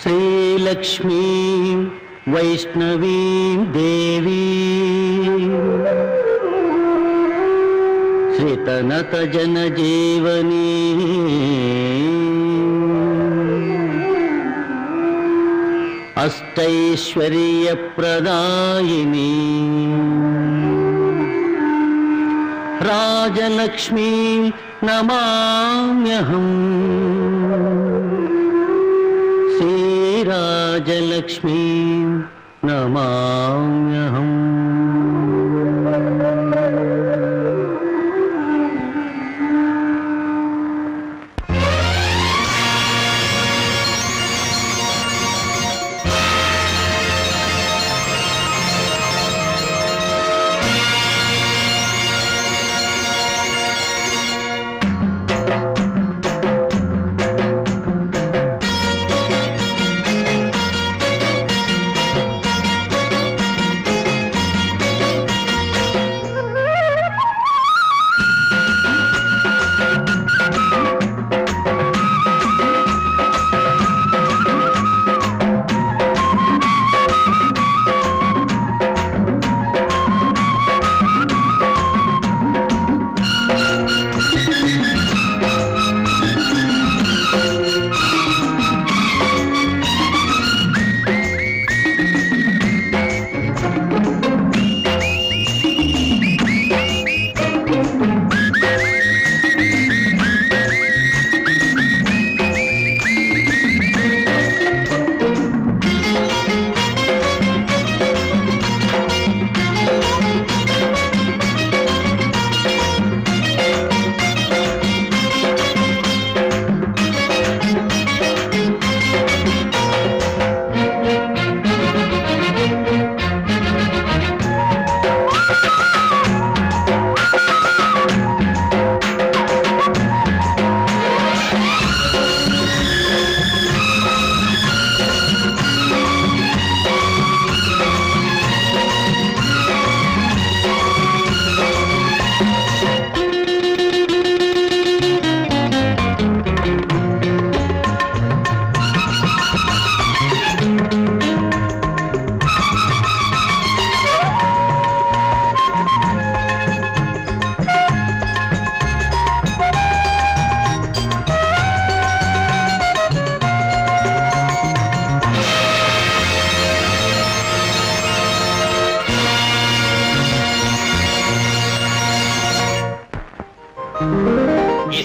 श्रीलक्ष्मी वैष्णवी देवी श्रीतनत जनजीवनी अष्टैश्वर्यप्रदायिनी राजलक्ष्मी नमाम्यहम् श्रीराजलक्ष्मी नमाम्यहम्।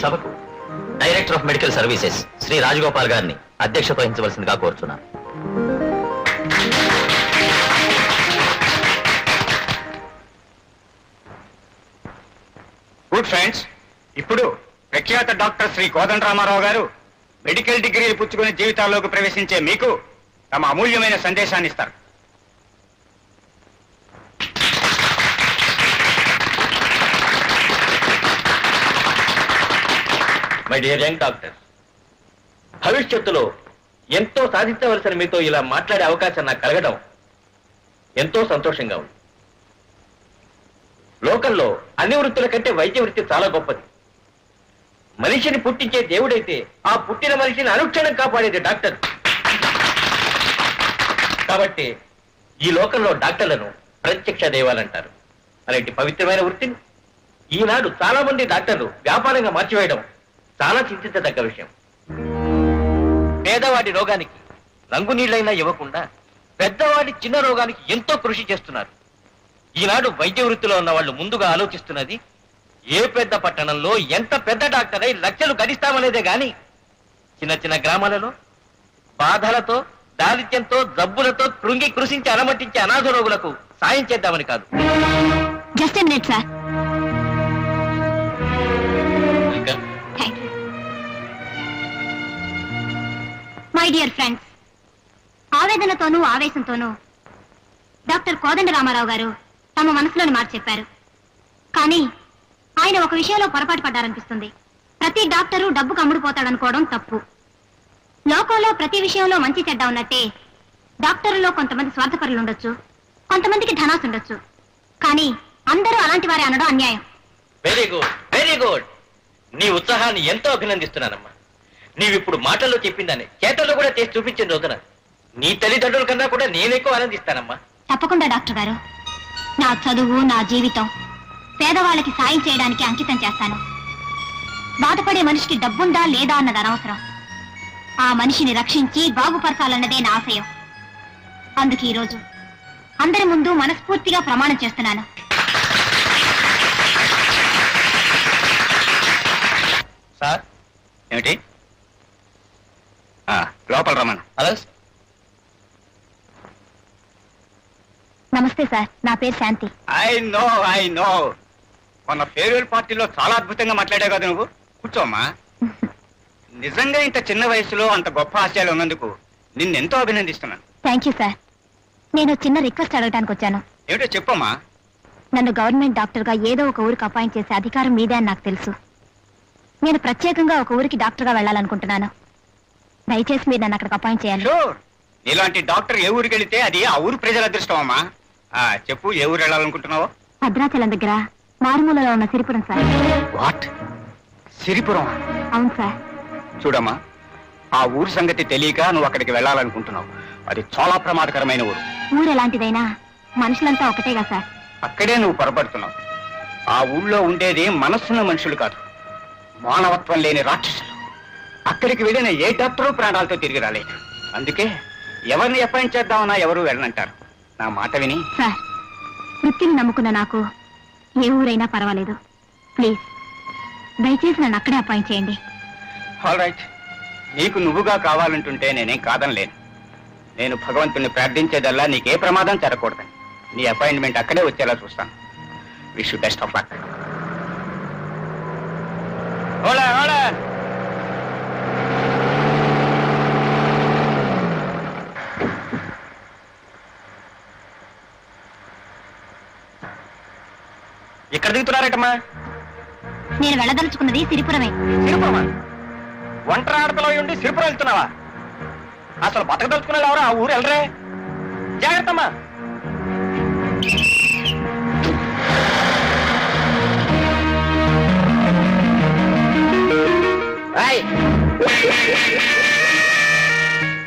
సభకు director of medical services Shri Rajagopal గారిని అధ్యక్షత వహించవలసిందిగా కోరుచున్నాను. గుడ్ ఫ్రెండ్స్, ఇప్పుడు ప్రఖ్యాత డాక్టర్ శ్రీ కోదండరామారావు గారు మెడికల్ డిగ్రీలు పుచ్చుకునే జీవితాల్లోకి ప్రవేశించే మీకు తమ అమూల్యమైన సందేశాన్ని ఇస్తారు. మై డియర్ యంగ్ డాక్టర్, భవిష్యత్తులో ఎంతో సాధించవలసిన మీతో ఇలా మాట్లాడే అవకాశం నాకు కలగడం ఎంతో సంతోషంగా ఉంది. లోకంలో అన్ని వృత్తుల కంటే వైద్య వృత్తి చాలా గొప్పది. మనిషిని పుట్టించే దేవుడైతే ఆ పుట్టిన మనిషిని అనుక్షణం కాపాడేది డాక్టర్. కాబట్టి ఈ లోకంలో డాక్టర్లను ప్రత్యక్ష దైవాలంటారు. అలాంటి పవిత్రమైన వృత్తిని ఈనాడు చాలా మంది డాక్టర్లు వ్యాపారంగా మార్చివేయడం చాలా చింతించదగ్గ విషయం. పేదవాడి రోగానికి రంగు నీళ్లైనా ఇవ్వకుండా పెద్దవాడి చిన్న రోగానికి ఎంతో కృషి చేస్తున్నారు. ఈనాడు వైద్య వృత్తిలో ఉన్న వాళ్ళు ముందుగా ఆలోచిస్తున్నది ఏ పెద్ద పట్టణంలో ఎంత పెద్ద డాక్టర్ అయి లక్షలు గడిస్తామనేదే గాని చిన్న చిన్న గ్రామాలలో బాధలతో, దారిద్ర్యంతో, జబ్బులతో కృంగి కృషించి అలమటించే అనాథ రోగులకు సాయం చేద్దామని కాదు. Just minute sir. My dear friends, ఆవేదనతోనూ ఆవేశంతోనూ డాక్టర్ కోదండరామారావు గారు తమ మనసులోని మాట చెప్పారు. కానీ ఆయన ఒక విషయంలో పొరపాటు పడ్డారనిపిస్తుంది. ప్రతి డాక్టరు డబ్బుకు అమ్ముడుపోతాడనుకోవడం తప్పు. లోకంలో ప్రతి విషయంలో మంచి చెడ్డ ఉన్నట్టే డాక్టర్లలో కొంతమంది స్వార్థపరులు ఉండొచ్చు, కొంతమందికి ధనాసు ఉండొచ్చు. కానీ అందరూ అలాంటి వారే అనడం అన్యాయం. Very good, very good. నీ ఉత్సాహాన్ని ఎంతో అభినందిస్తున్నానమ్మా. నీవిప్పుడు మాటల్లో చెప్పిందాన్ని చేతల్లో కూడా చేసి చూపించిన రోజున నీ తల్లిదండ్రుల కన్నా కూడా నేనెక్కువ ఆనందిస్తానమ్మా. తప్పకుండా డాక్టర్ గారు. నా చదువు, నా జీవితం పేదవాళ్ళకి సాయం చేయడానికి అంకితం చేస్తాను. బాధపడే మనిషికి డబ్బుందా లేదా అన్నది అనవసరం. ఆ మనిషిని రక్షించి బాగుపరచాలన్నదే నా ఆశయం. అందుకు ఈరోజు అందరి ముందు మనస్ఫూర్తిగా ప్రమాణం చేస్తున్నాను. సార్ ఏమిటి? లోపల రమ్మను. అలా నమస్తే సార్, నా పేరు శాంతి. ఐ నో మొన్న ఫేర్వెల్ పార్టీలో చాలా అద్భుతంగా మాట్లాడావు కదా నువ్వు. కూర్చోమ్మా. నిజంగా ఇంత చిన్న వయసులో అంత గొప్ప ఆశయాలు ఉన్నందుకు నిన్నెంతో అభినందిస్తున్నాను. Thank you sir. నేను చిన్న రిక్వెస్ట్ అడగడానికి వచ్చాను. ఏమిటో చెప్పమ్మా. నన్ను గవర్నమెంట్ డాక్టర్గా ఏదో ఒక ఊరికి అపాయింట్ చేసే అధికారం మీదే అని నాకు తెలుసు. నేను ప్రత్యేకంగా ఒక ఊరికి డాక్టర్గా వెళ్ళాలనుకుంటున్నాను. దయచేసి మీరు నన్ను అక్కడికి అపాయింట్ చేయాలి. షూర్. నీలాంటి డాక్టర్ ఏ ఊరికి వెళితే అది ఆ ఊరు ప్రజల అదృష్టం అమ్మా. చెప్పు, ఏ ఊరు వెళ్ళాలనుకుంటున్నావో? భద్రాచలం దగ్గర మారుమూలలో ఉన్న సిరిపురం సార్. వాట్? సిరిపురం? అవును సార్. చూడమ్మా, ఆ ఊరు సంగతి తెలియక నువ్వు అక్కడికి వెళ్ళాలనుకుంటున్నావు. అది చాలా ప్రమాదకరమైన ఊరు. ఊరు ఎలాంటిదైనా మనుషులంతా ఒకటేగా సార్. అక్కడే నువ్వు పొరపడుతున్నావు. ఆ ఊళ్ళో ఉండేది మనస్సున్న మనుషులు కాదు, మానవత్వం లేని రాక్షసులు. అక్కడికి వెళ్ళిన ఏ డాక్టరు ప్రాణాలతో తిరిగి రాలేదు. అందుకే ఎవరిని అపాయింట్ చేద్దామన్నా ఎవరు వెళ్ళనంటారు. నా మాట విని. సార్, వృత్తిని నమ్ముకున్న నాకు ఏ ఊరైనా పర్వాలేదు. ప్లీజ్ దయచేసి నన్ను అక్కడే అపాయింట్ చేయండి. All right. నీకు నువ్వుగా కావాలంటుంటే నేనేం కాదనలేను. నేను భగవంతుని ప్రార్థించేదల్లా నీకే ప్రమాదం జరగకూడదని. నీ అపాయింట్మెంట్ అక్కడే వచ్చేలా చూస్తాను. Wish you best of luck. ఎక్కడ దిగుతున్నారేటమ్మా? నేను వెళ్ళదలుచుకున్నది సిరిపురమే. సిరిపురమా? ఒంటరి ఆడపిల్ల ఉండి సిరిపురం వెళ్తున్నావా? అసలు బతకదలుచుకున్న ఎవరు ఆ ఊరు వెళ్ళరే? జాగ్రత్త అమ్మా.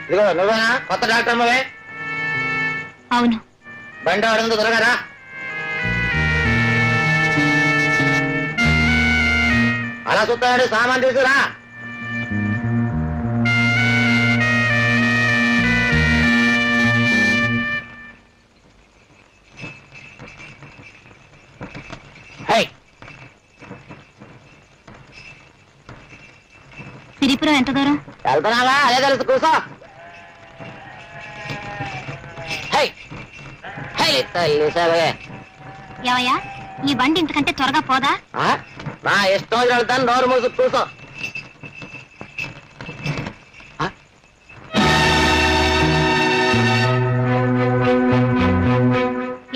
ఇదిగో నువ్వేనా కొత్త డాక్టర్ అమ్మవే? అవును. బండి ఆడుంది, త్వరగా. అలా చూస్తాడు, సామాన్ తీసుకురా. సిరిపురం ఎంత దూరం? వెళ్తున్నావా? అదే తెలుసు, కూర్చో. ఏవయ్యా, ఈ బండి ఇంతకంటే త్వరగా పోదా? నా ఇష్టం వెళ్తాను, నోరు మూసు కూర్చో.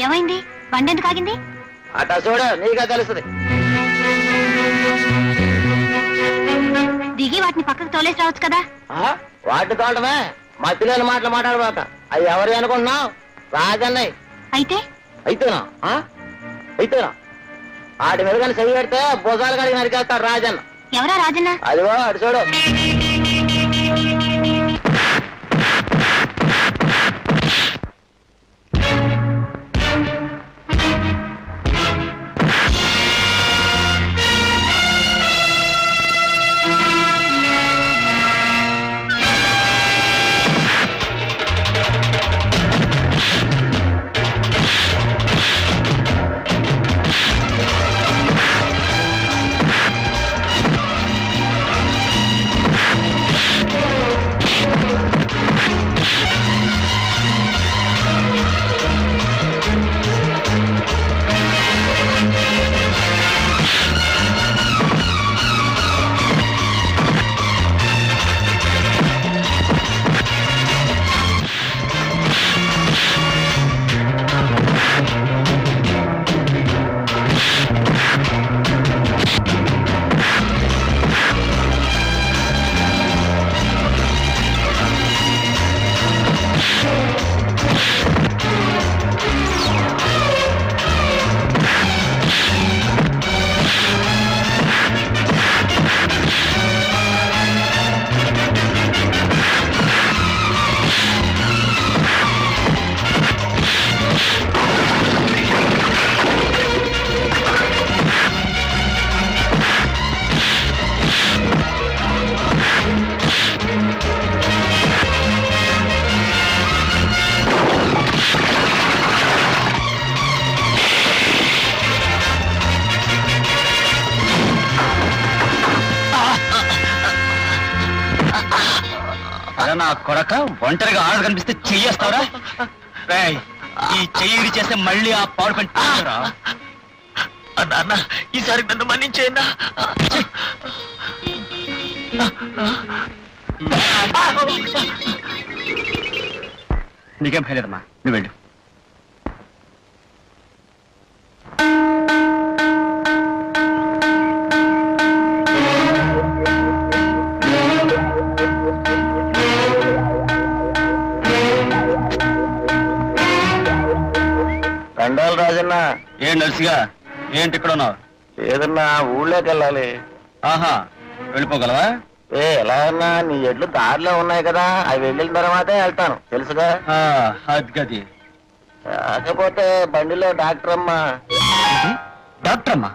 ఏమైంది? బండి ఎందుకు ఆగింది? అట చూడు, నీకే తెలుస్తుంది. దిగి వాటిని పక్కకు తోలేసి రావచ్చు కదా. వాటి తోటమే, మా పిల్లల మాటలు మాట్లాడబాక. అవి ఎవరు అనుకుంటున్నావు? రాజన్నయ్య. అయితే అయితేనా? అయితేనా? వాటి మీద కానీ చెయ్యి పెడితే భుజాలు కడిగి నరికేస్తాడు రాజన్న. ఎవరా రాజన్న? అదిగో అటు చూడు. నా కొడక ఒంటరిగా ఆడ కనిపిస్తే చెయ్యేస్తావురా? రేయ్, ఈ చెయ్యి చేస్తే మళ్ళీ ఆ పాడు పని తీయరా? అన్న ఈసారి నన్ను మన్నించేయన్నా. నీకేం భయలేదమ్మా, నువ్వు వెళ్ళు. దండాలు రాజన్న. ఏం నర్సిగా, ఏంటి ఇక్కడ ఉన్నావు? ఏదన్నా ఊళ్ళోకి వెళ్ళాలి. ఆహా, వెళ్ళిపోగలవా? ఎలా అన్నా నీ ఎడ్లు దారిలో ఉన్నాయి కదా, అవి వెళ్ళిన తర్వాతే వెళ్తాను, తెలుసుగా. అది గది. కాకపోతే బండిలో డాక్టర్ అమ్మా. డాక్టర్ అమ్మా?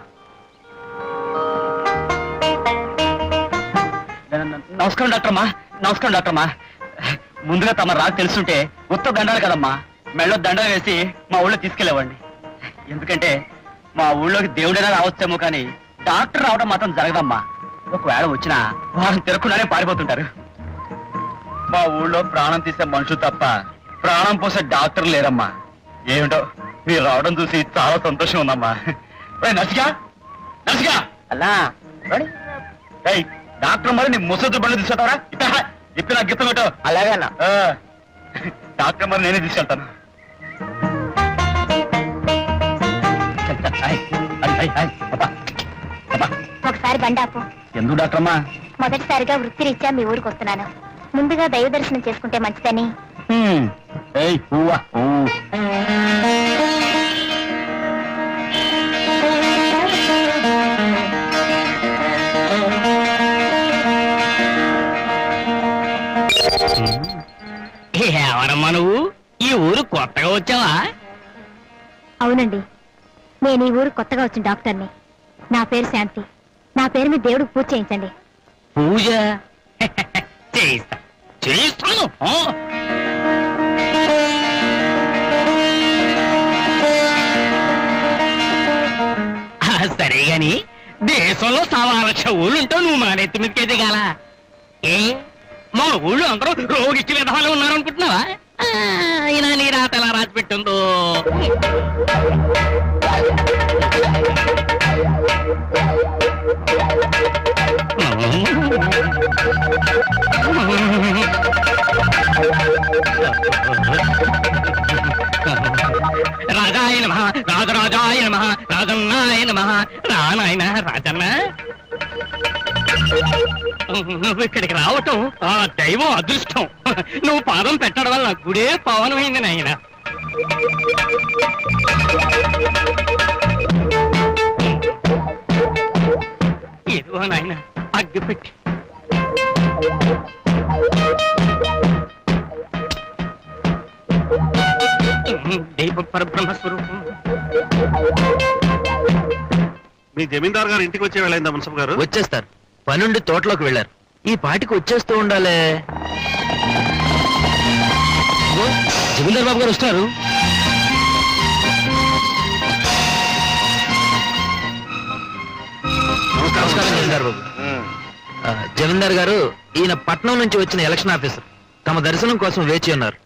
నమస్కారం డాక్టర్ అమ్మా. నమస్కారం డాక్టర్ అమ్మా. ముందుగా తమ రాకు తెలుసుంటే ఉత్త దండాలు కదమ్మా, మెళ్ళో దండలు వేసి మా ఊళ్ళో తీసుకెళ్ళేవాడిని. ఎందుకంటే మా ఊళ్ళోకి దేవుడైనా రావచ్చేమో కానీ డాక్టర్ రావడం మాత్రం జరగదమ్మా. ఒకవేళ వచ్చినా వారిని తిరగకుండానే పారిపోతుంటారు. మా ఊళ్ళో ప్రాణం తీసే మనుషులు తప్ప ప్రాణం పోసే డాక్టర్ లేరమ్మా. ఏమిటో మీరు రావడం చూసి చాలా సంతోషం ఉందమ్మా. నర్సిగా, నర్సిగా అన్నా డాక్టర్ మరి నీ ముసలి బండ్లు తీసుకెళ్తావరా? ఇప్పుడు నాకు గిఫ్ట్ పెట్టు. అలాగే అన్న. డాక్టర్ మరి నేనే తీసుకెళ్తాను. ఒకసారి బండాపు. ఎందుకు డాక్టర్ అమ్మా? మొదటిసారిగా వృత్తిరీత్యా మీ ఊరికి వస్తున్నాను. ముందుగా దైవ దర్శనం చేసుకుంటే మంచిదని. ఎవరమ్మా నువ్వు? ఈ ఊరు కొత్తగా వచ్చావా? అవునండి, నేను ఈ ఊరు కొత్తగా వచ్చిన డాక్టర్ని. నా పేరు శాంతి. నా పేరు మీద దేవుడికి పూజ చేయించండి. పూజ చేయిస్తాను. సరే గాని దేశంలో 1,00,000 ఊళ్ళుంటావు, నువ్వు మా నెత్తి మీదకి ఎదగాల? ఏ మా ఊళ్ళో అందరూ రోగిచ్చి విధాలు ఉన్నారనుకుంటున్నావా? అయినా నీ రాత ఎలా రాసి పెట్టిందో. రాజాయ నమః, రాజరాజాయ నమః, రాజన్నాయ నమః. రానాయన రాజన్న, నువ్వు ఇక్కడికి రావటం ఆ దైవం అదృష్టం. నువ్వు పాదం పెట్టడం వల్ల గుడే పవనమైంది నాయన. ఏదో నాయన అగ్గి పెట్టి. దైవ పరబ్రహ్మ స్వరూపం. మీ జమీందార్ గారు ఇంటికి వచ్చే వెళ్ళైందా మున్సబ్ గారు? వచ్చేస్తారు, పనుండి తోటలోకి వెళ్ళారు. ఈ పాటికి వచ్చేస్తూ ఉండాలే. జమీందార్ బాబు గారు వస్తున్నారు. నమస్కారం జమీందార్ బాబు. జమీందార్ గారు, ఈయన పట్నం నుంచి వచ్చిన ఎలక్షన్ ఆఫీసర్. తమ దర్శనం కోసం వేచి ఉన్నారు.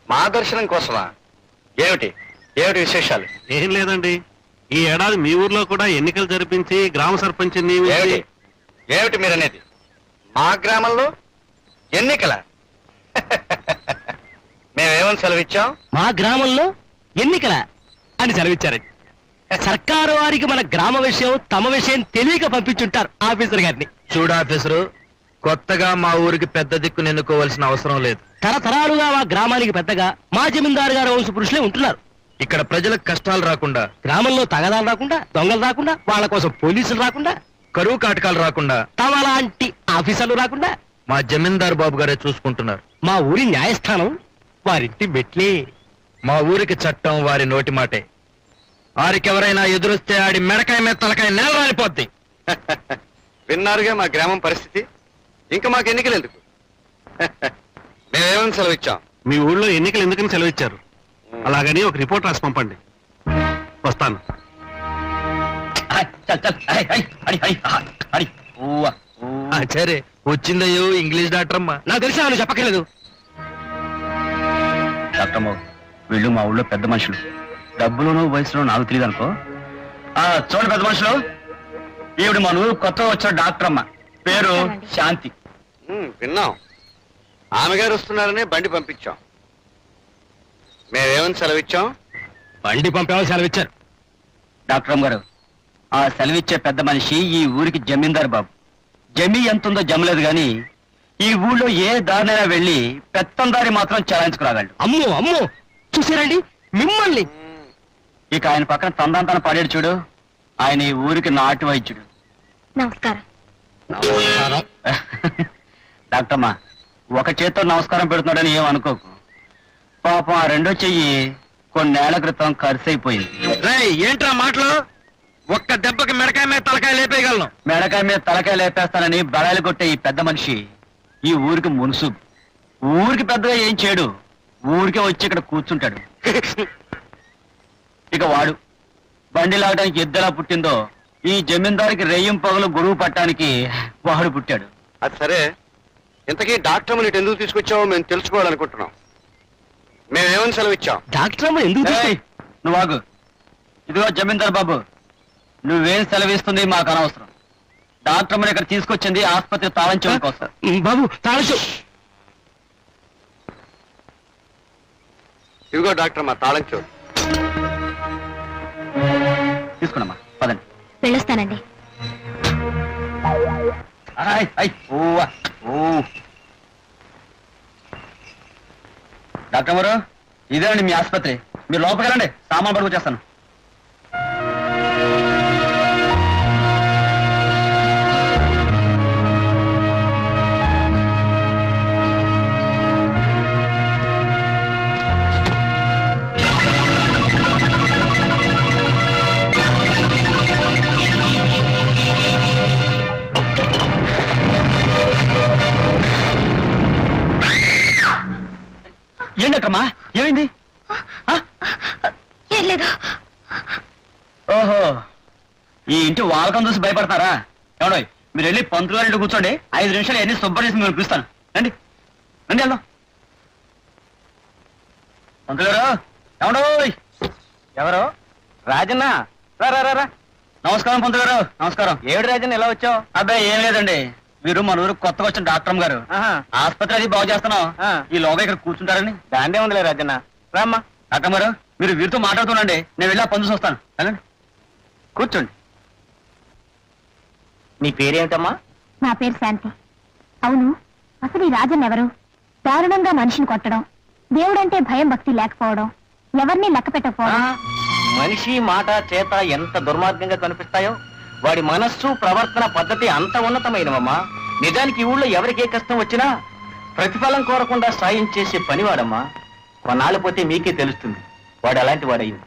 మా దర్శనం కోసమా? ఏమిటి ఏమిటి విశేషాలు? ఏం లేదండి, ఈ ఏడాది మీ ఊర్లో కూడా ఎన్నికలు జరిపించి గ్రామ సర్పంచ్ నియమించి. ఏమిటి మీరనేది? మా గ్రామంలో ఎన్నికల? మేమేమని సెలవిచ్చాం? మా గ్రామంలో ఎన్నికల అని సెలవిచ్చారండి. సర్కారు వారికి మన గ్రామ విషయం తమ విషయం తెలియక పంపించుంటారు ఆఫీసర్ గారిని. చూడు ఆఫీసరు, కొత్తగా మా ఊరికి పెద్ద దిక్కును ఎన్నుకోవాల్సిన అవసరం లేదు. తరతరాలుగా మా గ్రామానికి పెద్దగా మా జమీందారు గారు వంశ పురుషులే ఉంటున్నారు. ఇక్కడ ప్రజలకు కష్టాలు రాకుండా, గ్రామంలో తగదాలు రాకుండా, దొంగలు రాకుండా, వాళ్ళ కోసం పోలీసులు రాకుండా, కరువు కాటకాలు రాకుండా, తమ లాంటి ఆఫీసర్లు రాకుండా మా జమీందారు బాబు గారే చూసుకుంటున్నారు. మా ఊరి న్యాయస్థానం వారింటి మెట్లే. మా ఊరికి చట్టం వారి నోటి మాటే. వారికెవరైనా ఎదురొస్తే ఆడి మెడకాయ మీద తలకాయ నేల రాలిపోద్ది. విన్నారుగా మా గ్రామం పరిస్థితి. ఇంకా మాకు ఎన్నికలు ఎందుకు? మేమేమని సెలవిచ్చాం? మీ ఊళ్ళో ఎన్నికలు ఎందుకని సెలవిచ్చారు? అలాగని ఒక రిపోర్ట్ రాసి పంపండి. వస్తాను. సరే వచ్చిందయ్యో ఇంగ్లీష్ డాక్టర్ అమ్మా. నాకు తెలిసి నువ్వు చెప్పక్కర్లేదు. డాక్టర్ అమ్మ, వీళ్ళు మా ఊళ్ళో పెద్ద మనుషులు. డబ్బులోనూ వయసులో నాకు తెలియదు అనుకో. చూడండి పెద్ద మనుషులు, ఈవిడ మన ఊరు కొత్త వచ్చిన డాక్టర్ అమ్మ, పేరు శాంతి. విన్నాం. ఆమె గారు వస్తున్నారని బండి పంపించాం. మేమేమని సెలవిచ్చాం? బండి పంపేమని సెలవిచ్చారు. డాక్టర్ అమ్మ గారు, ఆ సెలవిచ్చే పెద్ద మనిషి ఈ ఊరికి జమీందారు బాబు. జమీ ఎంత ఉందో జమలేదు గాని ఈ ఊళ్ళో ఏ దారినైనా వెళ్ళి పెత్తందారి మాత్రం చలాయించుకురాగలడు. అమ్మో అమ్మో, చూసారండి మిమ్మల్ని. ఇక ఆయన పక్కన తందాంతన పడేడు చూడు, ఆయన ఈ ఊరికి నాటు వైద్యుడు. నమస్కారం. డాక్టర్ అమ్మా, ఒక చేత్తో నమస్కారం పెడుతున్నాడని ఏం అనుకోకు. పాపం ఆ రెండో చెయ్యి కొన్నేళ్ల క్రితం ఖర్చు అయిపోయింది. ఏంట్రా మాటలు? ఒక్క దెబ్బకి మెడకాయ మీద తలకాయ లేపేయగలను. మెడకాయ మీద తలకాయ లేపేస్తానని బడాయిలు కొట్టే ఈ పెద్ద మనిషి ఈ ఊరికి మునుసు. ఊరికి పెద్దగా ఏం చేయడు, ఊరికే వచ్చి ఇక్కడ కూర్చుంటాడు. ఇక వాడు బండి లాగడానికి ఎద్దెలా పుట్టిందో ఈ జమీందారికి రెయ్యం పగలు గురువు పట్టానికి వాడు పుట్టాడు. అది సరే, ఇంతకీ డాక్టర్ అమ్మని ఇటు ఎందుకు తీసుకొచ్చావో మేము తెలుసుకోవాలనుకుంటున్నాం. మేమేమని సెలవిచ్చాం? డాక్టర్ అమ్మ ఎందుకు ఏయ్, నువ్వు ఆగు. ఇదిగో జమీందార్ బాబు, నువ్వేం సెలవిస్తుంది మాకు అనవసరం. డాక్టర్ అమ్మని ఇక్కడ తీసుకొచ్చింది ఆసుపత్రి తాళం చెవుల కోసం. బాబు తాళచు. ఇదిగో డాక్టర్ అమ్మ తాళం చెవులు. తీసుకున్నామా, పదండి. వెళ్ళొస్తానండి. ఆయ్, ఆయ్, ఓవా, ఓ. డాక్టర్ గారు, ఇదేనండి మీ ఆసుపత్రి. మీరు లోపలికి రండి, సామాన్ పడుకొచ్చేస్తాను. ఏంటమ్మా, ఏమైంది? ఏం లేదు. ఓహో, ఈ ఇంటి వాలకం చూసి భయపడతారా? ఎవడో మీరు వెళ్ళి పంతులు గారి ఇంటి కూర్చోండి. 5 నిమిషాలు ఎన్ని శుభ్రం చేసి మీరు పిలుస్తాను. రండి రండి, వెళ్దాం. పంతులు గారు, ఎవడో. ఎవరు? రాజన్న. రా. నమస్కారం పంతులు గారు. నమస్కారం. ఏడు రాజన్న ఎలా వచ్చావు? అబ్బాయి ఏం లేదండి, మీరు మన ఊరు కొత్తగా వచ్చిన డాక్టర్ గారు ఆసుపత్రి అది బాగు చేస్తున్నాం. ఈ లోగా ఇక్కడ కూర్చుంటారని. దాండే ఉందిలే రాజన్న. రామ్మా. డాక్టర్ గారు, మీరు వీరితో మాట్లాడుతుండండి, నేను వెళ్ళి ఆ పని చూసి వస్తాను. వెళ్ళండి, కూర్చోండి. నీ పేరేమిటమ్మా? నా పేరు శాంతి. అవును, అసలు ఈ రాజన్ ఎవరు? దారుణంగా మనిషిని కొట్టడం, దేవుడంటే భయం భక్తి లేకపోవడం, ఎవరిని లెక్క పెట్టకపోవడం. మనిషి మాట చేత ఎంత దుర్మార్గంగా కనిపిస్తాయో వాడి మనస్సు ప్రవర్తన పద్ధతి అంత ఉన్నతమైనవమ్మా. నిజానికి ఈ ఊళ్ళో ఎవరికి ఏ కష్టం వచ్చినా ప్రతిఫలం కోరకుండా సాయం చేసే పనివాడమ్మా. కొన్నాళ్ళు పోతే మీకే తెలుస్తుంది వాడు అలాంటి వాడయ్యింది.